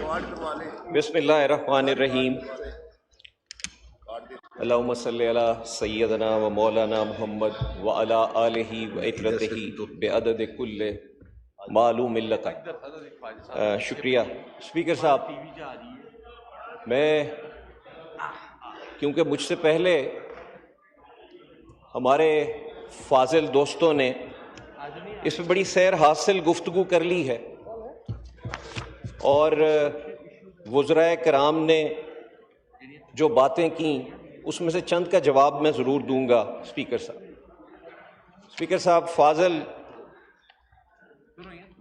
بسم اللہ الرحمن الرحیم۔ اللہم صلی علی سیدنا و مولانا محمد وعلی آلہ و اطرتہ بعدد کل معلوم لک۔ شکریہ اسپیکر صاحب۔ میں کیونکہ مجھ سے پہلے ہمارے فاضل دوستوں نے اس میں بڑی سیر حاصل گفتگو کر لی ہے، اور وزرائے کرام نے جو باتیں کیں اس میں سے چند کا جواب میں ضرور دوں گا۔ اسپیکر صاحب فاضل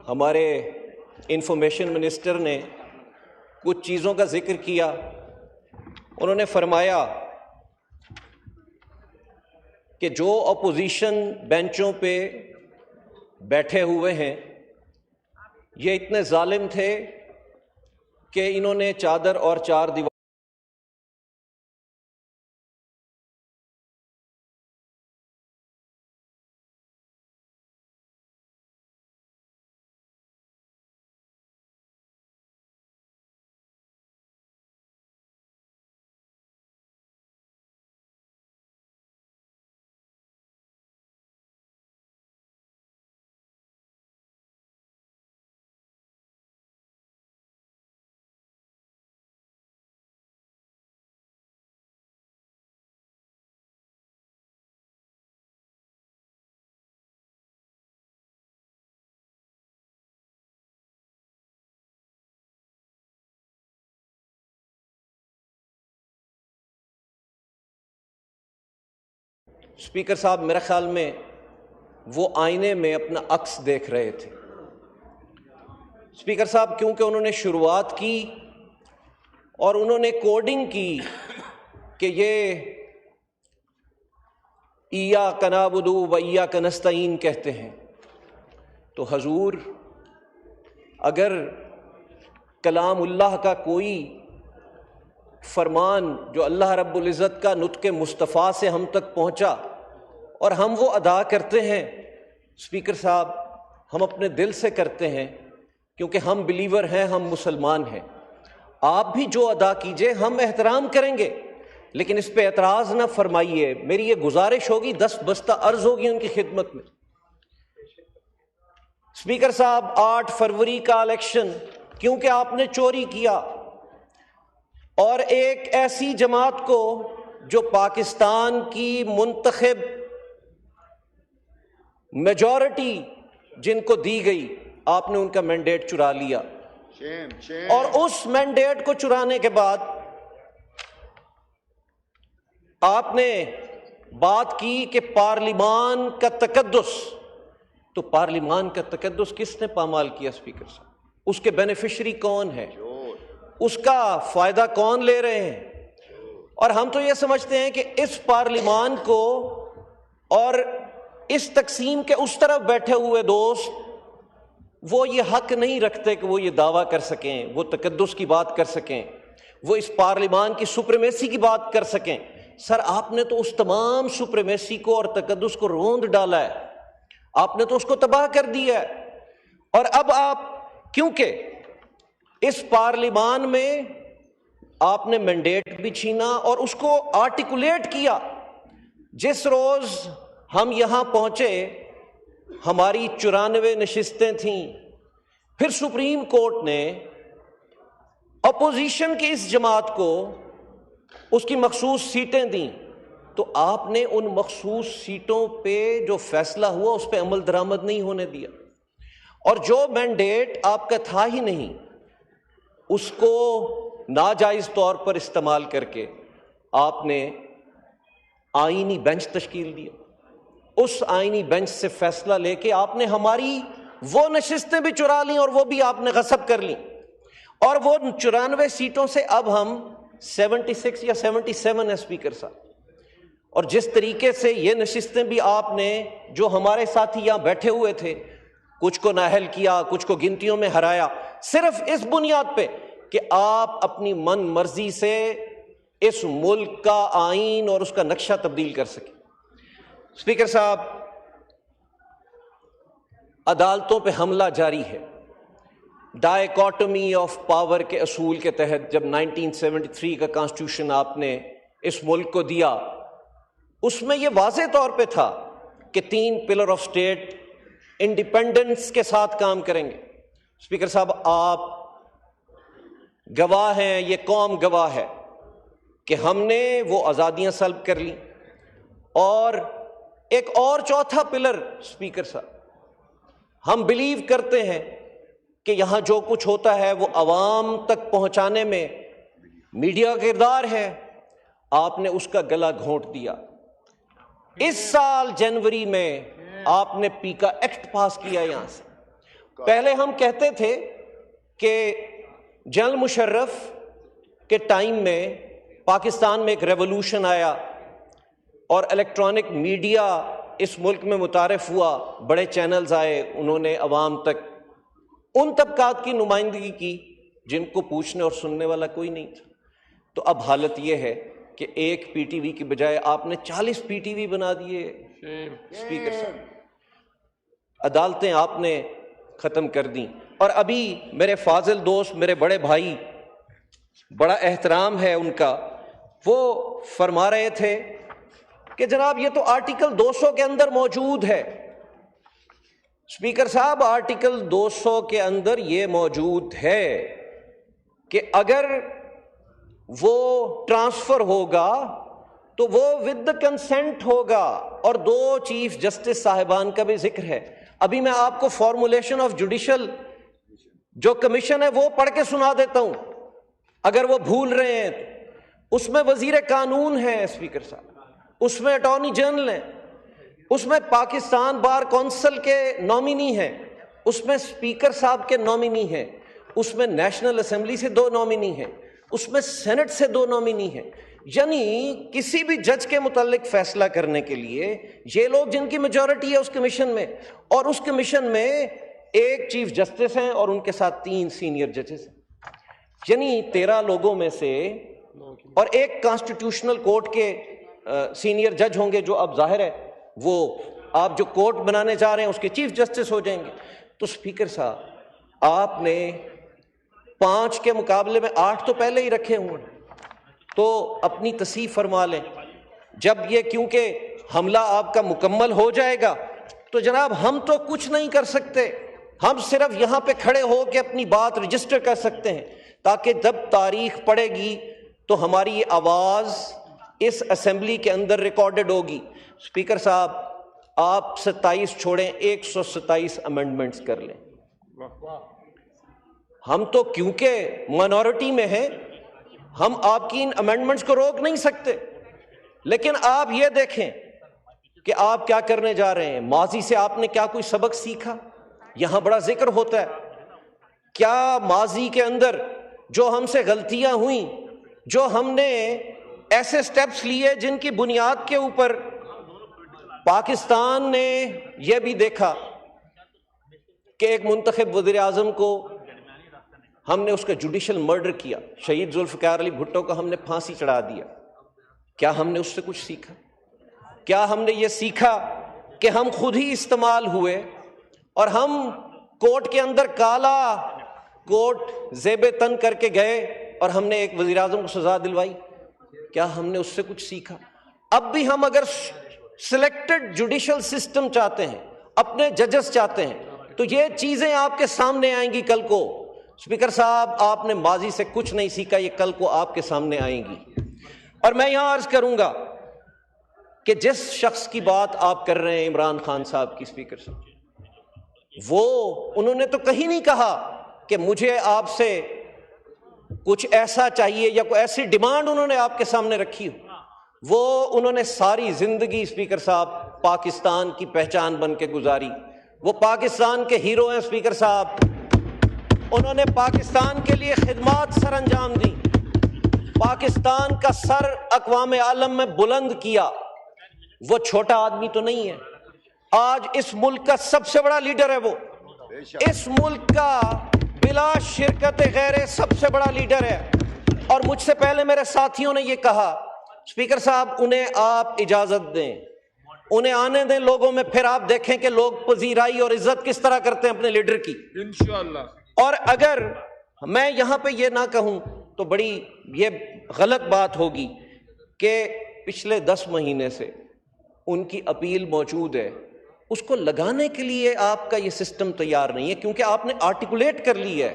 ہمارے انفارمیشن منسٹر نے کچھ چیزوں کا ذکر کیا۔ انہوں نے فرمایا کہ جو اپوزیشن بینچوں پہ بیٹھے ہوئے ہیں یہ اتنے ظالم تھے کہ انہوں نے چادر اور چار دیوار اسپیکر صاحب میرے خیال میں وہ آئینے میں اپنا عکس دیکھ رہے تھے۔ اسپیکر صاحب کیونکہ انہوں نے شروعات کی اور انہوں نے کوڈنگ کی کہ یہ ایاک نعبد و ایاک نستعین کہتے ہیں، تو حضور اگر کلام اللہ کا کوئی فرمان جو اللہ رب العزت کا نطق مصطفیٰ سے ہم تک پہنچا اور ہم وہ ادا کرتے ہیں، اسپیکر صاحب ہم اپنے دل سے کرتے ہیں کیونکہ ہم بلیور ہیں، ہم مسلمان ہیں۔ آپ بھی جو ادا کیجئے ہم احترام کریں گے، لیکن اس پہ اعتراض نہ فرمائیے۔ میری یہ گزارش ہوگی، 10 بستہ عرض ہوگی ان کی خدمت میں۔ اسپیکر صاحب 8 فروری کا الیکشن کیونکہ آپ نے چوری کیا اور ایک ایسی جماعت کو جو پاکستان کی منتخب میجورٹی جن کو دی گئی، آپ نے ان کا مینڈیٹ چرا لیا، اور اس مینڈیٹ کو چرانے کے بعد آپ نے بات کی کہ پارلیمان کا تقدس، تو پارلیمان کا تقدس کس نے پامال کیا اسپیکر صاحب؟ اس کے بینیفیشری کون ہے؟ اس کا فائدہ کون لے رہے ہیں؟ اور ہم تو یہ سمجھتے ہیں کہ اس پارلیمان کو اور اس تقسیم کے اس طرف بیٹھے ہوئے دوست وہ یہ حق نہیں رکھتے کہ وہ یہ دعویٰ کر سکیں، وہ تقدس کی بات کر سکیں، وہ اس پارلیمان کی سپریمیسی کی بات کر سکیں۔ سر آپ نے تو اس تمام سپریمیسی کو اور تقدس کو روند ڈالا ہے، آپ نے تو اس کو تباہ کر دیا ہے۔ اور اب آپ کیونکہ اس پارلیمان میں آپ نے مینڈیٹ بھی چھینا اور اس کو آرٹیکولیٹ کیا، جس روز ہم یہاں پہنچے ہماری 94 نشستیں تھیں، پھر سپریم کورٹ نے اپوزیشن کی اس جماعت کو اس کی مخصوص سیٹیں دیں، تو آپ نے ان مخصوص سیٹوں پہ جو فیصلہ ہوا اس پہ عمل درآمد نہیں ہونے دیا، اور جو مینڈیٹ آپ کا تھا ہی نہیں اس کو ناجائز طور پر استعمال کر کے آپ نے آئینی بینچ تشکیل دیا۔ اس آئینی بینچ سے فیصلہ لے کے آپ نے ہماری وہ نشستیں بھی چرا لیں اور وہ بھی آپ نے غصب کر لیں، اور وہ 94 سیٹوں سے اب ہم 76 یا 77 ہے اسپیکر صاحب۔ اور جس طریقے سے یہ نشستیں بھی آپ نے جو ہمارے ساتھی یہاں بیٹھے ہوئے تھے، کچھ کو نااہل کیا، کچھ کو گنتیوں میں ہرایا، صرف اس بنیاد پہ کہ آپ اپنی من مرضی سے اس ملک کا آئین اور اس کا نقشہ تبدیل کر سکیں۔ اسپیکر صاحب عدالتوں پہ حملہ جاری ہے، ڈائیکاٹمی آف پاور کے اصول کے تحت جب 1973 کا کانسٹیٹیوشن آپ نے اس ملک کو دیا، اس میں یہ واضح طور پہ تھا کہ 3 پلر آف اسٹیٹ انڈیپینڈنس کے ساتھ کام کریں گے۔ اسپیکر صاحب، آپ گواہ ہیں، یہ قوم گواہ ہے کہ ہم نے وہ آزادیاں سلب کر لیں، اور ایک اور چوتھا پلر اسپیکر صاحب، ہم بلیو کرتے ہیں کہ یہاں جو کچھ ہوتا ہے وہ عوام تک پہنچانے میں میڈیا کا کردار ہے۔ آپ نے اس کا گلا گھونٹ دیا۔ اس سال جنوری میں آپ نے پیکا ایکٹ پاس کیا یہاں سے۔ پہلے ہم کہتے تھے کہ جنرل مشرف کے ٹائم میں پاکستان میں ایک ریولوشن آیا اور الیکٹرانک میڈیا اس ملک میں متعارف ہوا، بڑے چینلز آئے، انہوں نے عوام تک ان طبقات کی نمائندگی کی جن کو پوچھنے اور سننے والا کوئی نہیں تھا۔ تو اب حالت یہ ہے کہ ایک پی ٹی وی کی بجائے آپ نے 40 پی ٹی وی بنا دیے اسپیکر صاحب۔ عدالتیں آپ نے ختم کر دیں، اور ابھی میرے فاضل دوست، میرے بڑے بھائی، بڑا احترام ہے ان کا، وہ فرما رہے تھے کہ جناب یہ تو آرٹیکل 200 کے اندر موجود ہے۔ اسپیکر صاحب، آرٹیکل 200 کے اندر یہ موجود ہے کہ اگر وہ ٹرانسفر ہوگا تو وہ ود کنسنٹ ہوگا، اور 2 چیف جسٹس صاحبان کا بھی ذکر ہے۔ ابھی میں آپ کو فارمولیشن آف جوڈیشل جو کمیشن ہے وہ پڑھ کے سنا دیتا ہوں، اگر وہ بھول رہے ہیں تو۔ اس میں وزیر قانون ہے اسپیکر صاحب، اس میں اٹارنی جنرل ہیں، اس میں پاکستان بار کونسل کے نامینی ہیں، اس میں اسپیکر صاحب کے نامینی ہیں، اس میں نیشنل اسمبلی سے 2 نامینی ہیں، اس میں سینٹ سے 2 نامینی ہیں۔ یعنی کسی بھی جج کے متعلق فیصلہ کرنے کے لیے یہ لوگ جن کی میجورٹی ہے اس کمیشن میں، اور اس کمیشن میں ایک چیف جسٹس ہیں اور ان کے ساتھ 3 سینئر ججز ہیں، یعنی 13 لوگوں میں سے، اور ایک کانسٹیٹیوشنل کورٹ کے سینئر جج ہوں گے جو اب ظاہر ہے وہ آپ جو کورٹ بنانے جا رہے ہیں اس کے چیف جسٹس ہو جائیں گے۔ تو اسپیکر صاحب، آپ نے 5 کے مقابلے میں 8 تو پہلے ہی رکھے ہوئے، تو اپنی تصحیح فرما لیں۔ جب یہ کیونکہ حملہ آپ کا مکمل ہو جائے گا تو جناب ہم تو کچھ نہیں کر سکتے، ہم صرف یہاں پہ کھڑے ہو کے اپنی بات رجسٹر کر سکتے ہیں، تاکہ جب تاریخ پڑے گی تو ہماری یہ آواز اس اسمبلی کے اندر ریکارڈڈ ہوگی۔ اسپیکر صاحب، آپ 27 چھوڑیں، 127 امینڈمنٹس کر لیں۔ ہم تو کیونکہ مائنورٹی میں ہیں، ہم آپ کی ان امینڈمنٹس کو روک نہیں سکتے، لیکن آپ یہ دیکھیں کہ آپ کیا کرنے جا رہے ہیں۔ ماضی سے آپ نے کیا کوئی سبق سیکھا؟ یہاں بڑا ذکر ہوتا ہے، کیا ماضی کے اندر جو ہم سے غلطیاں ہوئیں، جو ہم نے ایسے سٹیپس لیے جن کی بنیاد کے اوپر پاکستان نے یہ بھی دیکھا کہ ایک منتخب وزیر اعظم کو ہم نے اس کا جوڈیشل مرڈر کیا، شہید ذوالفقار علی بھٹو کو ہم نے پھانسی چڑھا دیا، کیا ہم نے اس سے کچھ سیکھا؟ کیا ہم نے یہ سیکھا کہ ہم خود ہی استعمال ہوئے اور ہم کورٹ کے اندر کالا کوٹ زیب تن کر کے گئے اور ہم نے ایک وزیر اعظم کو سزا دلوائی؟ کیا ہم نے اس سے کچھ سیکھا؟ اب بھی ہم اگر سلیکٹڈ جوڈیشل سسٹم چاہتے ہیں، اپنے ججز چاہتے ہیں، تو یہ چیزیں آپ کے سامنے آئیں گی کل کو۔ اسپیکر صاحب، آپ نے ماضی سے کچھ نہیں سیکھا، یہ کل کو آپ کے سامنے آئیں گی۔ اور میں یہاں عرض کروں گا کہ جس شخص کی بات آپ کر رہے ہیں، عمران خان صاحب کی، اسپیکر صاحب، وہ انہوں نے تو کہیں نہیں کہا کہ مجھے آپ سے کچھ ایسا چاہیے یا کوئی ایسی ڈیمانڈ انہوں نے آپ کے سامنے رکھی ہو۔ وہ انہوں نے ساری زندگی اسپیکر صاحب پاکستان کی پہچان بن کے گزاری، وہ پاکستان کے ہیرو ہیں اسپیکر صاحب، انہوں نے پاکستان کے لیے خدمات سر انجام دی، پاکستان کا سر اقوام عالم میں بلند کیا۔ وہ چھوٹا آدمی تو نہیں ہے، آج اس ملک کا سب سے بڑا لیڈر ہے، وہ اس ملک کا بلا شرکت غیر سب سے بڑا لیڈر ہے۔ اور مجھ سے پہلے میرے ساتھیوں نے یہ کہا، اسپیکر صاحب انہیں آپ اجازت دیں، انہیں آنے دیں لوگوں میں، پھر آپ دیکھیں کہ لوگ پذیرائی اور عزت کس طرح کرتے ہیں اپنے لیڈر کی۔ انشاءاللہ اور اگر میں یہاں پہ یہ نہ کہوں تو بڑی یہ غلط بات ہوگی کہ پچھلے 10 مہینے سے ان کی اپیل موجود ہے، اس کو لگانے کے لیے آپ کا یہ سسٹم تیار نہیں ہے، کیونکہ آپ نے آرٹیکولیٹ کر لی ہے۔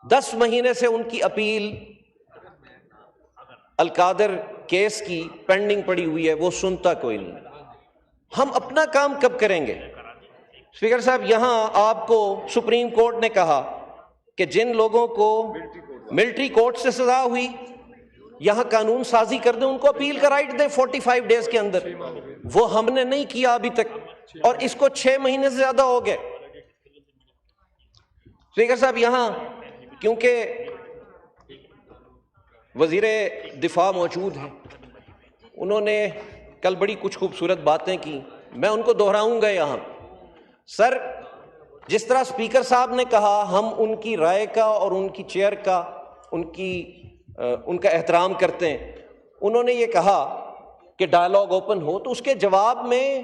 10 مہینے سے ان کی اپیل القادر کیس کی پینڈنگ پڑی ہوئی ہے، وہ سنتا کوئی نہیں۔ ہم اپنا کام کب کریں گے؟ اسپیکر صاحب، یہاں آپ کو سپریم کورٹ نے کہا کہ جن لوگوں کو ملٹری کورٹ سے سزا ہوئی یہاں قانون سازی کر دیں، ان کو اپیل کا رائٹ دیں 45 ڈیز کے اندر۔ وہ ہم نے نہیں کیا ابھی تک، اور اس کو 6 مہینے سے زیادہ ہو گئے۔ اسپیکر صاحب، یہاں کیونکہ وزیر دفاع موجود ہیں، انہوں نے کل بڑی کچھ خوبصورت باتیں کی، میں ان کو دہراؤں گا یہاں۔ سر، جس طرح اسپیکر صاحب نے کہا ہم ان کی رائے کا اور ان کی چیئر کا ان کا احترام کرتے ہیں، انہوں نے یہ کہا کہ ڈائلاگ اوپن ہو، تو اس کے جواب میں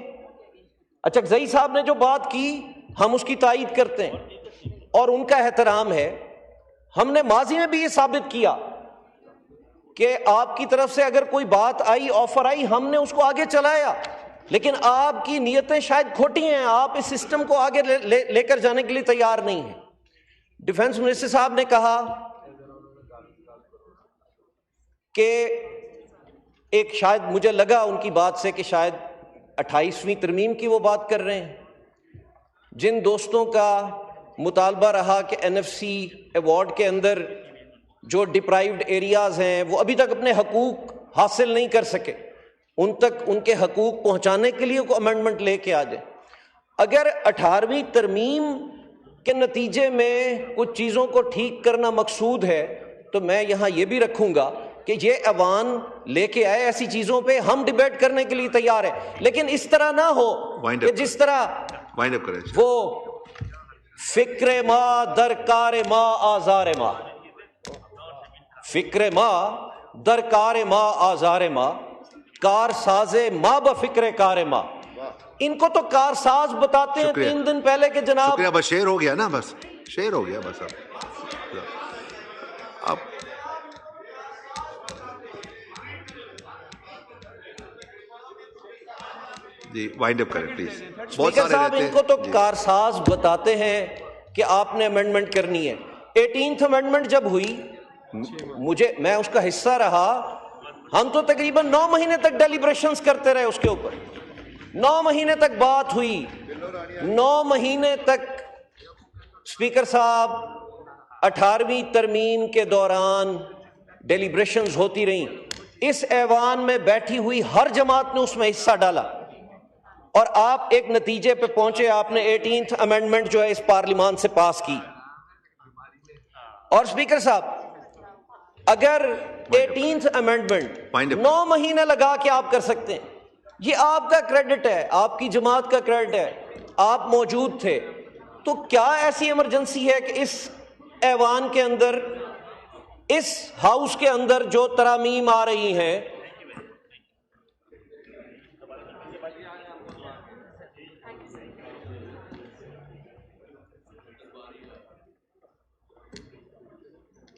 اچکزئی صاحب نے جو بات کی ہم اس کی تائید کرتے ہیں اور ان کا احترام ہے۔ ہم نے ماضی میں بھی یہ ثابت کیا کہ آپ کی طرف سے اگر کوئی بات آئی، آفر آئی، ہم نے اس کو آگے چلایا، لیکن آپ کی نیتیں شاید کھوٹی ہیں، آپ اس سسٹم کو آگے لے کر جانے کے لیے تیار نہیں ہیں۔ ڈیفنس منسٹر صاحب نے کہا کہ ایک شاید مجھے لگا ان کی بات سے کہ شاید 28ویں ترمیم کی وہ بات کر رہے ہیں۔ جن دوستوں کا مطالبہ رہا کہ NFC ایوارڈ کے اندر جو ڈپرائیوڈ ایریاز ہیں وہ ابھی تک اپنے حقوق حاصل نہیں کر سکے، ان تک ان کے حقوق پہنچانے کے لیے کوئی امینڈمنٹ لے کے آ جائے۔ اگر 18ویں ترمیم کے نتیجے میں کچھ چیزوں کو ٹھیک کرنا مقصود ہے تو میں یہاں یہ بھی رکھوں گا کہ یہ ایوان لے کے آئے، ایسی چیزوں پہ ہم ڈیبیٹ کرنے کے لیے تیار ہیں، لیکن اس طرح نہ ہو کہ جس طرح وہ فکر ما درکار ما آزار ما، فکر ما درکار ما آزار ما، کار ساز ما بفکر کار ما۔ ان کو تو کار ساز بتاتے ہیں 3 دن پہلے کہ جناب شکریہ، بس شعر ہو گیا نا، بس شعر ہو گیا بس۔ اب جی وائنڈ اپ کریں پلیز۔ اسپیکر صاحب، ان کو تو کارساز بتاتے ہیں کہ آپ نے امینڈمنٹ کرنی ہے۔ 18th امینڈمنٹ جب ہوئی، میں اس کا حصہ رہا، ہم تو تقریباً 9 مہینے تک ڈیلیبریشنز کرتے رہے اس کے اوپر، 9 مہینے تک بات ہوئی، 9 مہینے تک اسپیکر صاحب 18ویں ترمیم کے دوران ڈیلیبریشنز ہوتی رہیں۔ اس ایوان میں بیٹھی ہوئی ہر جماعت نے اس میں حصہ ڈالا اور آپ ایک نتیجے پہ پہنچے، آپ نے 18th امینڈمنٹ جو ہے اس پارلیمان سے پاس کی۔ اور اسپیکر صاحب، اگر 18th امینڈمنٹ 9 مہینے لگا کے آپ کر سکتے ہیں، یہ آپ کا کریڈٹ ہے، آپ کی جماعت کا کریڈٹ ہے، آپ موجود تھے، تو کیا ایسی ایمرجنسی ہے کہ اس ایوان کے اندر، اس ہاؤس کے اندر جو ترامیم آ رہی ہیں،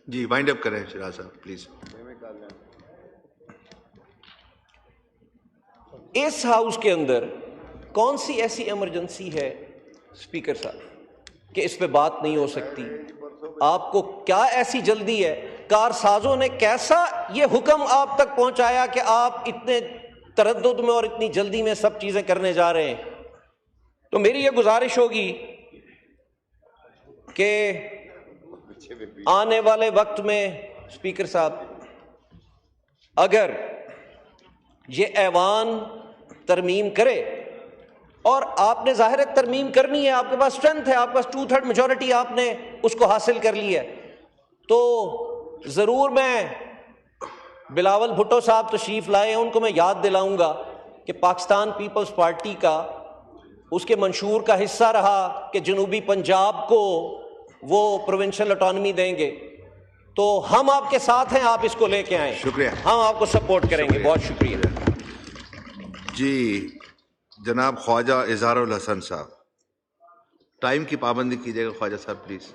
جی وائنڈ اپ کریں شراز صاحب پلیز۔ اس ہاؤس کے اندر کون سی ایسی ایمرجنسی ہے اسپیکر صاحب کہ اس پہ بات نہیں ہو سکتی؟ آپ کو کیا ایسی جلدی ہے؟ کارسازوں نے کیسا یہ حکم آپ تک پہنچایا کہ آپ اتنے تردد میں اور اتنی جلدی میں سب چیزیں کرنے جا رہے ہیں؟ تو میری یہ گزارش ہوگی کہ آنے والے وقت میں اسپیکر صاحب، اگر یہ ایوان ترمیم کرے، اور آپ نے ظاہر ترمیم کرنی ہے، آپ کے پاس اسٹرینتھ ہے، آپ کے پاس 2/3 میجورٹی آپ نے اس کو حاصل کر لی ہے، تو ضرور میں بلاول بھٹو صاحب تشریف لائے ہیں، ان کو میں یاد دلاؤں گا کہ پاکستان پیپلز پارٹی کا اس کے منشور کا حصہ رہا کہ جنوبی پنجاب کو وہ پروونشل اٹانومی دیں گے، تو ہم آپ کے ساتھ ہیں، آپ اس کو لے کے آئیں، شکریہ، ہم آپ کو سپورٹ کریں گے۔ بہت شکریہ جی۔ جناب خواجہ اظہار الحسن صاحب، ٹائم کی پابندی کیجیے گا خواجہ صاحب پلیز۔